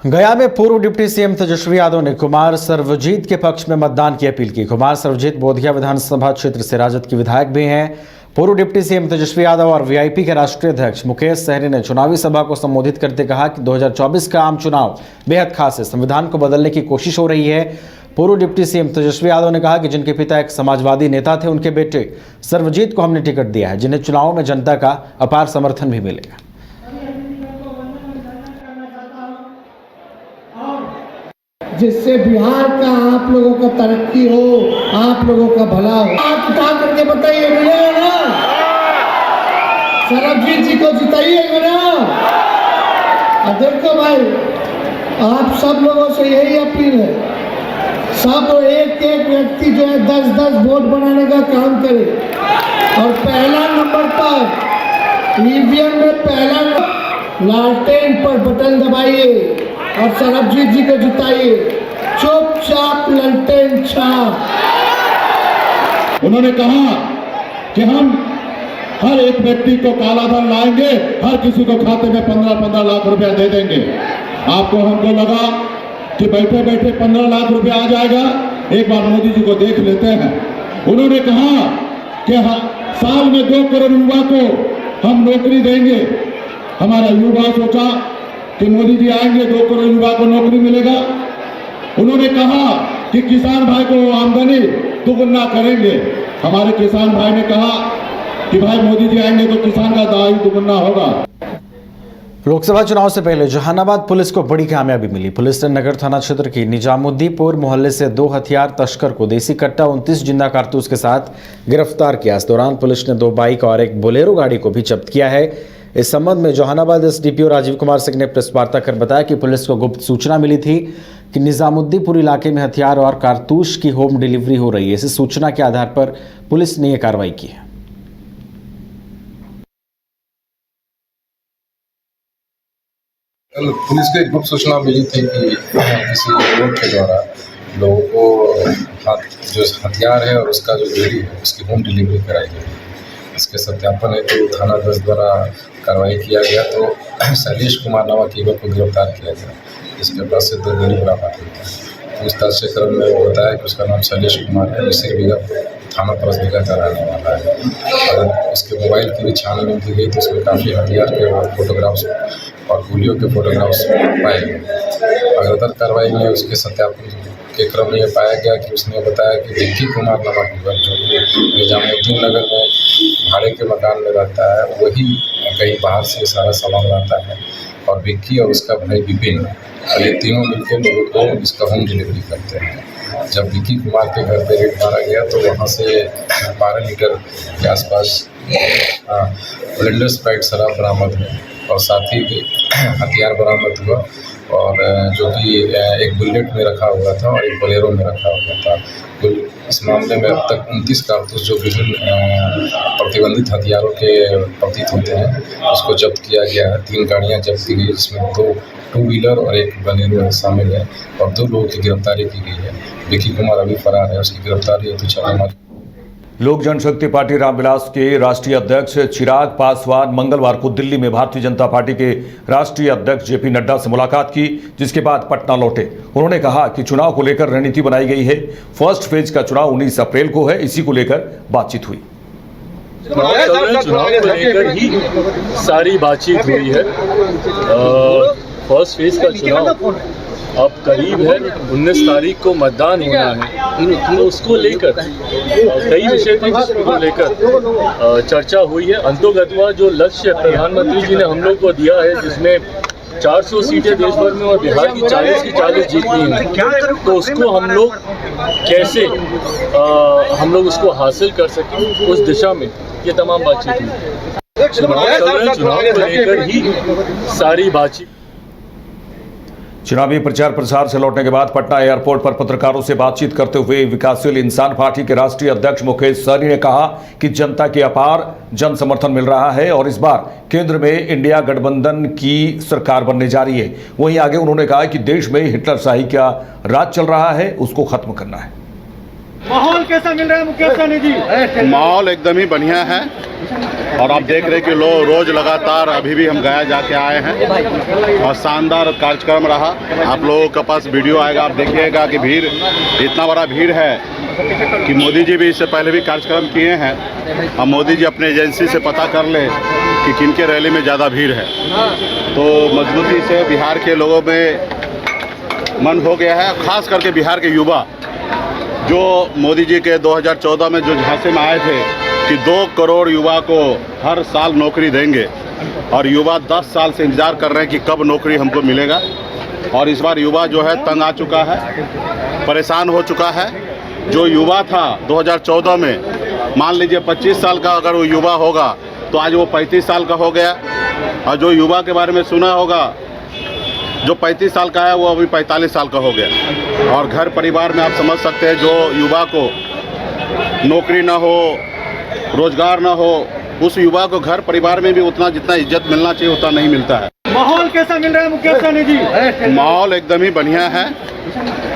गया में पूर्व डिप्टी सीएम तेजस्वी यादव ने कुमार सर्वजीत के पक्ष में मतदान की अपील की। कुमार सर्वजीत बोधिया विधानसभा क्षेत्र से राजद के विधायक भी हैं। पूर्व डिप्टी सीएम तेजस्वी यादव और वीआईपी के राष्ट्रीय अध्यक्ष मुकेश सहनी ने चुनावी सभा को संबोधित करते कहा कि 2024 का आम चुनाव बेहद खास है, संविधान को बदलने की कोशिश हो रही है। पूर्व डिप्टी सीएम तेजस्वी यादव ने कहा कि जिनके पिता एक समाजवादी नेता थे, उनके बेटे सर्वजीत को हमने टिकट दिया है, जिन्हें चुनाव में जनता का अपार समर्थन भी मिलेगा। जिससे बिहार का आप लोगों का तरक्की हो, आप लोगों का भला हो। आप उठा करके बताइए, मिलेगा ना? सर्वजीत जी को जिताइएगा ना? देखो भाई, आप सब लोगों से यही अपील है, सब एक एक व्यक्ति जो है 10-10 वोट बनाने का काम करे और पहला नंबर पर ईवीएम में पहला लालटेन पर बटन दबाइए और सर्वजीत जी को जिताइए। चुपचाप लालटेन छाप। उन्होंने कहा कि हम हर एक व्यक्ति को काला धन लाएंगे, हर किसी को खाते में 15-15 लाख रुपया दे देंगे। हमको लगा कि बैठे बैठे 15 लाख रुपया आ जाएगा, एक बार मोदी जी को देख लेते हैं। उन्होंने कहा कि साल में 2 करोड़ युवा को हम नौकरी देंगे। हमारा युवा सोचा कि मोदी जी आएंगे, 2 करोड़ युवा को नौकरी मिलेगा। उन्होंने कहा कि किसान भाई को आमदनी दुगुना करेंगे। हमारे किसान भाई ने कहा कि भाई मोदी जी आएंगे तो किसान का दाई दुगुना होगा। लोकसभा चुनाव से पहले जहानाबाद पुलिस को बड़ी कामयाबी मिली। पुलिस ने नगर थाना क्षेत्र की निजामुद्दीपुर मोहल्ले से 2 हथियार तस्कर को देसी कट्टा 29 जिंदा कारतूस के साथ गिरफ्तार किया। इस दौरान पुलिस ने 2 बाइक और एक बोलेरो गाड़ी को भी जब्त किया है। इस संबंध में जहानाबाद एसडीपीओ राजीव कुमार सिंह ने प्रेस वार्ता कर बताया कि पुलिस को गुप्त सूचना मिली थी कि निजामुद्दीपुर इलाके में हथियार और कारतूस की होम डिलीवरी हो रही है। इस सूचना के आधार पर पुलिस ने यह कार्रवाई की है। पुलिस को एक गुप्त सूचना मिली थी कि किसी लोग के द्वारा लोगों को जो हथियार है और उसका जो बेड़ी है उसकी होम डिलीवरी कराई गई। इसके सत्यापन हेतु थाना 10 द्वारा कार्रवाई किया गया तो शैलेश कुमार नामक युवक को गिरफ्तार किया गया, जिसके पास से 2 गोली बरामद हुई थी। पूछताछ के क्रम में वो बताया कि उसका नाम शैलेश कुमार है, जिसे विगत थाना परसबिगा का रहने वाला है। और उसके मोबाइल की भी छानबीन की गई तो उसमें काफ़ी हथियार के फोटोग्राफ्स और गोलियों के फोटोग्राफ्स पाए गए। अग्रतर कार्रवाई में उसके सत्यापन के क्रम में पाया गया कि उसने बताया कि विक्की कुमार नामक युवक जो कि निजामुद्दीन नगर में भाड़े के मकान में रहता है, वही कहीं बाहर से सारा सामान लाता है और विक्की और उसका भाई विपिन, ये तीनों मिलकर लोगों को इसका होम डिलीवरी करते हैं। जब विक्की कुमार के घर पे रेड मारा गया तो वहाँ से 12 लीटर के आसपास ब्लेंडर स्प्राइट शराब बरामद हुई और साथ ही हथियार बरामद हुआ और जो कि एक बुलेट में रखा हुआ था और एक बोलेरो में रखा हुआ था। इस मामले में अब तक 29 कारतूस जो विभिन्न प्रतिबंधित हथियारों के प्रतीत होते हैं उसको जब्त किया गया है। 3 गाड़ियां जब्त की गई, जिसमें 2 टू व्हीलर और एक बोलेरो शामिल है और 2 लोगों की गिरफ्तारी की गई है। विक्की कुमार अभी फरार है, उसकी गिरफ्तारी हेतु छापेमारी। लोक जनशक्ति पार्टी रामविलास के राष्ट्रीय अध्यक्ष चिराग पासवान मंगलवार को दिल्ली में भारतीय जनता पार्टी के राष्ट्रीय अध्यक्ष जेपी नड्डा से मुलाकात की, जिसके बाद पटना लौटे। उन्होंने कहा कि चुनाव को लेकर रणनीति बनाई गई है। फर्स्ट फेज का चुनाव 19 अप्रैल को है, इसी को लेकर बातचीत हुई। चुनाव को लेकर ही सारी बातचीत हुई है। फर्स्ट फेज का चुनाव अब करीब है, 19 तारीख को मतदान होना है, तो उसको लेकर कई विषय थे जिसको लेकर चर्चा हुई है। अंतोगत्वा जो लक्ष्य प्रधानमंत्री जी ने हम लोग को दिया है, जिसमें 400 सीटें देश भर में और बिहार की 40 की 40 जीतनी है, तो उसको हम लोग कैसे हम लोग उसको हासिल कर सकें, उस दिशा में ये तमाम बातचीत हुई। चुनाव को लेकर ही सारी बातचीत। चुनावी प्रचार प्रसार से लौटने के बाद पटना एयरपोर्ट पर पत्रकारों से बातचीत करते हुए विकासशील इंसान पार्टी के राष्ट्रीय अध्यक्ष मुकेश सहनी ने कहा कि जनता के अपार जन समर्थन मिल रहा है और इस बार केंद्र में इंडिया गठबंधन की सरकार बनने जा रही है। वहीं आगे उन्होंने कहा कि देश में हिटलरशाही का राज चल रहा है, उसको खत्म करना है। माहौल कैसा मिल रहा है मुकेश सहनी जी? माहौल एकदम ही बढ़िया है और आप देख रहे हैं कि लोग रोज लगातार अभी भी हम गया जाके आए हैं और शानदार कार्यक्रम रहा। आप लोगों के पास वीडियो आएगा, आप देखिएगा कि भीड़, इतना बड़ा भीड़ है कि मोदी जी भी इससे पहले भी कार्यक्रम किए हैं। अब मोदी जी अपने एजेंसी से पता कर ले कि किनके रैली में ज़्यादा भीड़ है, तो मजबूती से बिहार के लोगों में मन हो गया है। खास करके बिहार के युवा जो मोदी जी के 2014 में जो झांसे में आए थे कि 2 करोड़ युवा को हर साल नौकरी देंगे, और युवा 10 साल से इंतज़ार कर रहे हैं कि कब नौकरी हमको मिलेगा। और इस बार युवा जो है तंग आ चुका है, परेशान हो चुका है। जो युवा था 2014 में, मान लीजिए 25 साल का अगर वो युवा होगा तो आज वो 35 साल का हो गया, और जो युवा के बारे में सुना होगा जो 35 साल का है वो अभी 45 साल का हो गया। और घर परिवार में आप समझ सकते हैं, जो युवा को नौकरी ना हो, रोजगार ना हो, उस युवा को घर परिवार में भी उतना जितना इज्जत मिलना चाहिए उतना नहीं मिलता है। माहौल कैसा मिल रहा है मुकेश सहनी जी? माहौल एकदम ही बढ़िया है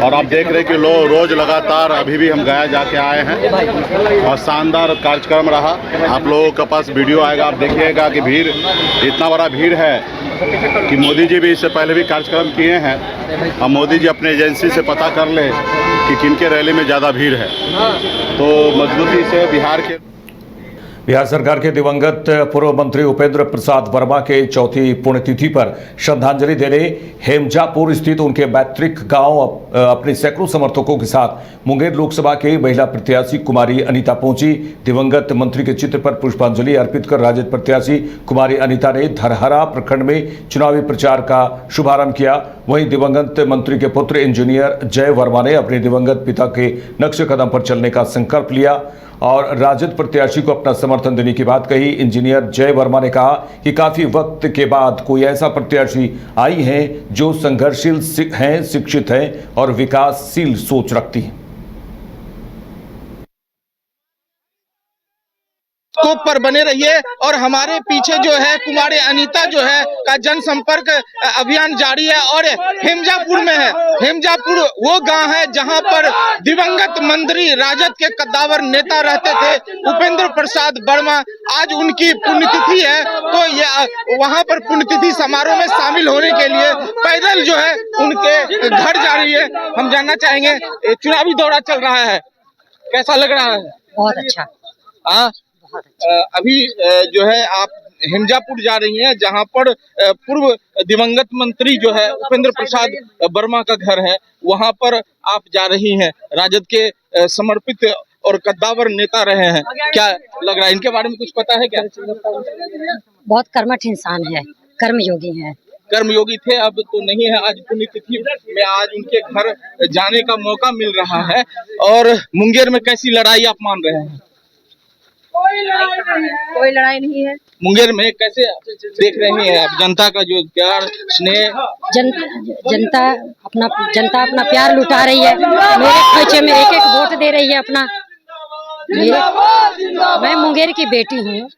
और आप देख रहे हैं कि लोग रोज लगातार अभी भी हम गया जाके आए हैं और शानदार कार्यक्रम रहा। आप लोगों के पास वीडियो आएगा, आप देखिएगा कि भीड़, इतना बड़ा भीड़ है कि मोदी जी भी इससे पहले भी कार्यक्रम किए हैं। अब मोदी जी अपने एजेंसी से पता कर ले कि किनके रैली में ज़्यादा भीड़ है, तो मजबूती से बिहार सरकार के दिवंगत पूर्व मंत्री उपेंद्र प्रसाद वर्मा के चौथी पुण्यतिथि पर श्रद्धांजलि देने हेमजापुर स्थित उनके पैतृक गांव अपने सैकड़ों समर्थकों के साथ मुंगेर लोकसभा के महिला प्रत्याशी कुमारी अनीता पहुंची। दिवंगत मंत्री के चित्र पर पुष्पांजलि अर्पित कर राजद प्रत्याशी कुमारी अनीता ने धरहरा प्रखंड में चुनावी प्रचार का शुभारंभ किया। वहीं दिवंगत मंत्री के पुत्र इंजीनियर जय वर्मा ने अपने दिवंगत पिता के नक्शे कदम पर चलने का संकल्प लिया और राजद प्रत्याशी को अपना समर्थन देने की बात कही। इंजीनियर जय वर्मा ने कहा कि काफी वक्त के बाद कोई ऐसा प्रत्याशी आई है जो संघर्षशील हैं, शिक्षित हैं और विकासशील सोच रखती है। स्कोप पर बने रहिए और हमारे पीछे जो है कुमारी अनीता जो है का जनसंपर्क अभियान जारी है और हेमजापुर में है। हेमजापुर वो गांव है जहां पर दिवंगत मंत्री राजद के कद्दावर नेता रहते थे उपेंद्र प्रसाद वर्मा। आज उनकी पुण्यतिथि है, तो ये वहां पर पुण्यतिथि समारोह में शामिल होने के लिए पैदल जो है उनके घर जा रही है। हम जानना चाहेंगे, चुनावी दौरा चल रहा है, कैसा लग रहा है? बहुत अच्छा। हाँ, अभी जो है आप हेमजापुर जा रही हैं जहां पर पूर्व दिवंगत मंत्री जो है उपेंद्र प्रसाद वर्मा का घर है, वहां पर आप जा रही हैं। राजद के समर्पित और कद्दावर नेता रहे हैं, क्या लग रहा है, इनके बारे में कुछ पता है क्या? बहुत कर्मठ इंसान है, कर्मयोगी है। कर्मयोगी थे, अब तो नहीं है। आज पुण्यतिथि में आज उनके घर जाने का मौका मिल रहा है। और मुंगेर में कैसी लड़ाई आप मान रहे हैं? कोई लड़ाई नहीं है। मुंगेर में कैसे देख रही हैं आप जनता का जो प्यार स्नेह? जनता अपना प्यार लुटा रही है। मेरे खोचे में एक एक वोट दे रही है अपना। मैं मुंगेर की बेटी हूँ,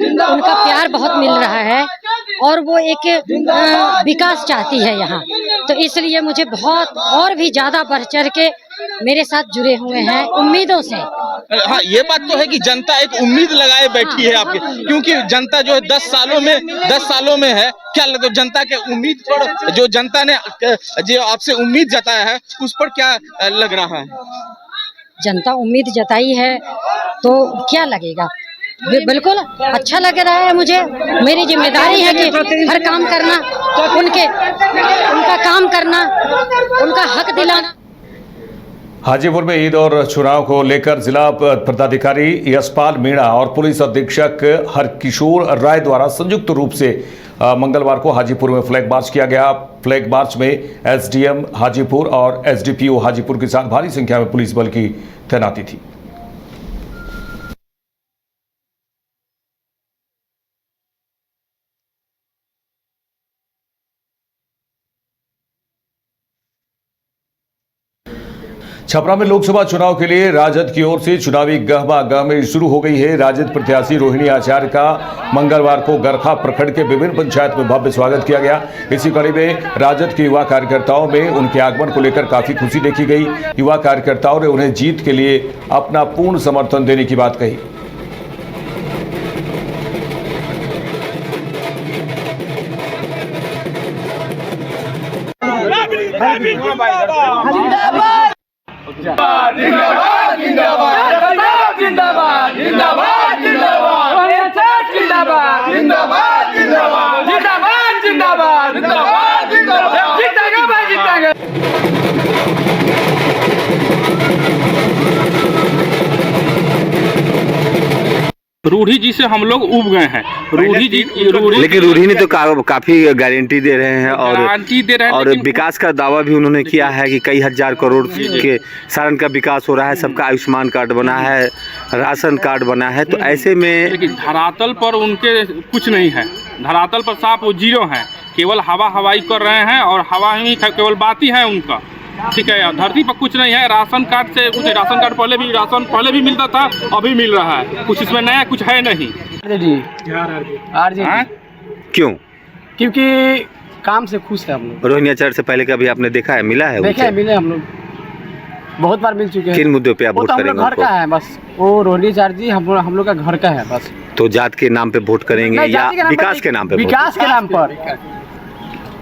उनका प्यार बहुत मिल रहा है और वो एक विकास चाहती है यहाँ, तो इसलिए मुझे बहुत और भी ज्यादा बढ़ चढ़ के मेरे साथ जुड़े हुए हैं उम्मीदों से। हाँ, ये बात तो है कि जनता एक उम्मीद लगाए बैठी है आपके, क्योंकि जनता जो है 10 सालों में है। क्या लगता है जनता के उम्मीद पर, जो जनता ने जो आपसे उम्मीद जताया है उस पर क्या लग रहा है? जनता उम्मीद जताई है तो क्या लगेगा, बिल्कुल अच्छा लग रहा है मुझे। मेरी जिम्मेदारी है कि हर काम करना, उनका काम करना, उनका हक दिलाना। हाजीपुर में ईद और चुनाव को लेकर जिला पदाधिकारी यशपाल मीणा और पुलिस अधीक्षक हरकिशोर राय द्वारा संयुक्त रूप से मंगलवार को हाजीपुर में फ्लैग मार्च किया गया। फ्लैग मार्च में एसडीएम हाजीपुर और एसडीपीओ हाजीपुर के साथ भारी संख्या में पुलिस बल की तैनाती थी। छपरा में लोकसभा चुनाव के लिए राजद की ओर से चुनावी गहमागहमी शुरू हो गई है। राजद प्रत्याशी रोहिणी आचार्य का मंगलवार को गरखा प्रखंड के विभिन्न पंचायत में भव्य स्वागत किया गया। इसी कड़ी में राजद के युवा कार्यकर्ताओं में उनके आगमन को लेकर काफी खुशी देखी गई। युवा कार्यकर्ताओं ने उन्हें जीत के लिए अपना पूर्ण समर्थन देने की बात कही। रूढ़ी जी से हम लोग उब गए हैं। लेकिन रूढ़ी ने तो काफी गारंटी दे रहे हैं और विकास का दावा भी उन्होंने किया है कि कई हजार करोड़ के सारण का विकास हो रहा है। सबका आयुष्मान कार्ड बना है, राशन कार्ड बना है। तो ऐसे में लेकिन धरातल पर उनके कुछ नहीं है। धरातल पर साफ वो जीरो है। केवल हवाई कर रहे हैं और हवा ही केवल बात ही है उनका। ठीक है, धरती पर कुछ नहीं है। राशन कार्ड से कुछ, राशन कार्ड पहले भी मिलता था, अभी मिल रहा है। कुछ इसमें नया कुछ है नहीं। क्यों? क्योंकि काम से खुश है हम लोग। रोहिणी आचार्य से पहले कभी आपने देखा है, मिला है? मिले हम लोग, बहुत बार मिल चुके हैं। किन मुद्दों पे आप वोट करेंगे? घर का है बस, वो रोहिणी आचार्य जी हम लोग का घर का है बस। तो जात के नाम पे वोट करेंगे या विकास के नाम पे? विकास के नाम पर।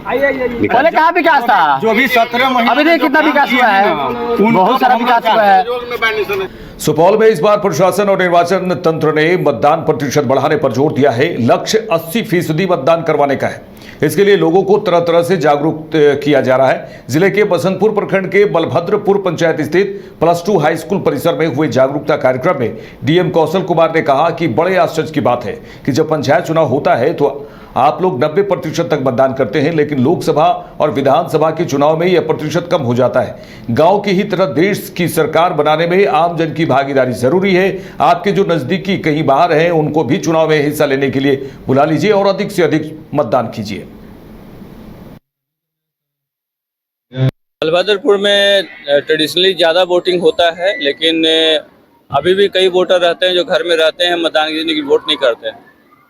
पहले कहाँ विकास था? जो भी 17 महीने अभी देखिए कितना विकास हुआ है, बहुत सारा विकास हुआ है। सुपौल में इस बार प्रशासन और निर्वाचन तंत्र ने मतदान प्रतिशत बढ़ाने पर जोर दिया है। लक्ष्य 80% मतदान करवाने का है। इसके लिए लोगों को तरह तरह से जागरूक किया जा रहा है। जिले के बसंतपुर प्रखंड के बलभद्रपुर पंचायत स्थित +2 हाई स्कूल परिसर में हुए जागरूकता कार्यक्रम में डीएम कौशल कुमार ने कहा कि बड़े आश्चर्य की बात है कि जब पंचायत चुनाव होता है तो आप लोग 90% तक मतदान करते हैं, लेकिन लोकसभा और विधानसभा के चुनाव में यह प्रतिशत कम हो जाता है। गांव की ही तरह देश की सरकार बनाने में आम जन की भागीदारी जरूरी है। आपके जो नजदीकी कहीं बाहर हैं, उनको भी चुनाव में हिस्सा लेने के लिए बुला लीजिए और अधिक से अधिक मतदान कीजिए। बलभद्रपुर में ट्रेडिशनली ज़्यादा वोटिंग होता है, लेकिन अभी भी कई वोटर रहते हैं जो घर में रहते हैं, मतदान के दिन वोट नहीं करते हैं।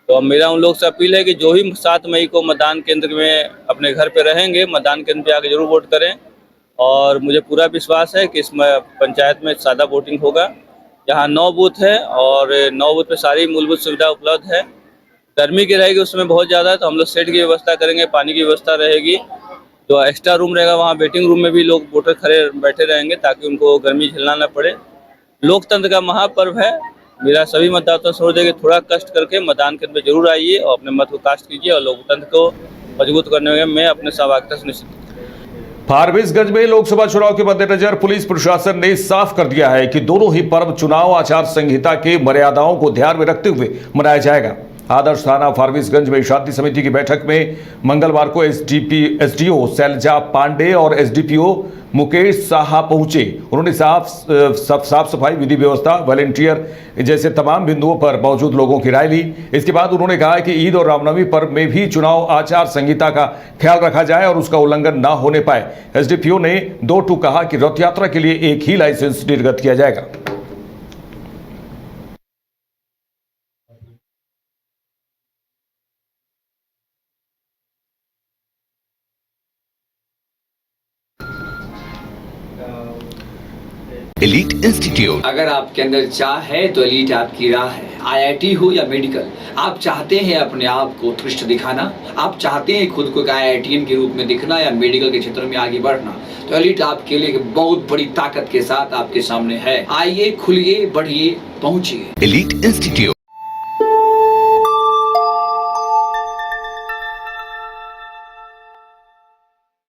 तो मेरा उन लोग से अपील है कि जो ही 7 मई को मतदान केंद्र में अपने घर पे रहेंगे, मतदान केंद्र पे आके जरूर वोट करें। और मुझे पूरा विश्वास है कि इस पंचायत में सादा वोटिंग होगा। यहाँ 9 बूथ है और 9 बूथ पे सारी मूलभूत सुविधा उपलब्ध है। गर्मी की रहेगी उसमें बहुत ज़्यादा, तो हम लोग शेड की व्यवस्था करेंगे, पानी की व्यवस्था रहेगी। तो एक्स्ट्रा रूम रहेगा, वहाँ वेटिंग रूम में भी लोग वोटर खड़े बैठे रहेंगे ताकि उनको गर्मी झेलना न पड़े। लोकतंत्र का महापर्व है। मेरा सभी मतदाताओं से अनुरोध है कि थोड़ा कष्ट करके मतदान केंद्र में जरूर आइए और अपने मत को कास्ट कीजिए और लोकतंत्र को मजबूत करने में मैं अपने सहभागिता सुनिश्चित। फारबिसगंज में लोकसभा चुनाव के मद्देनजर पुलिस प्रशासन ने साफ कर दिया है कि दोनों ही पर्व चुनाव आचार संहिता के मर्यादाओं को ध्यान में रखते हुए मनाया जाएगा। आदर्श थाना फारबिसगंज में शांति समिति की बैठक में मंगलवार को एसडीओ शैलजा पांडे और एसडीपीओ मुकेश साहा पहुंचे। उन्होंने साफ सफाई, विधि व्यवस्था, वॉलंटियर जैसे तमाम बिंदुओं पर मौजूद लोगों की राय ली। इसके बाद उन्होंने कहा कि ईद और रामनवमी पर्व में भी चुनाव आचार संहिता का ख्याल रखा जाए और उसका उल्लंघन ना होने पाए। एसडीपीओ ने 2 कहा कि रथ यात्रा के लिए एक ही लाइसेंस निर्गत किया जाएगा। एलीट इंस्टीट्यूट, अगर आपके अंदर चाह है तो एलीट आपकी राह है। आईआईटी हो या मेडिकल, आप चाहते हैं अपने आप को उत्कृष्ट दिखाना, आप चाहते हैं खुद को एक आईआईटीएन के रूप में दिखना या मेडिकल के क्षेत्र में आगे बढ़ना, तो एलीट आपके लिए एक बहुत बड़ी ताकत के साथ आपके सामने है। आइए, खुलिए, बढ़िए, पहुंचिए। Elite institute.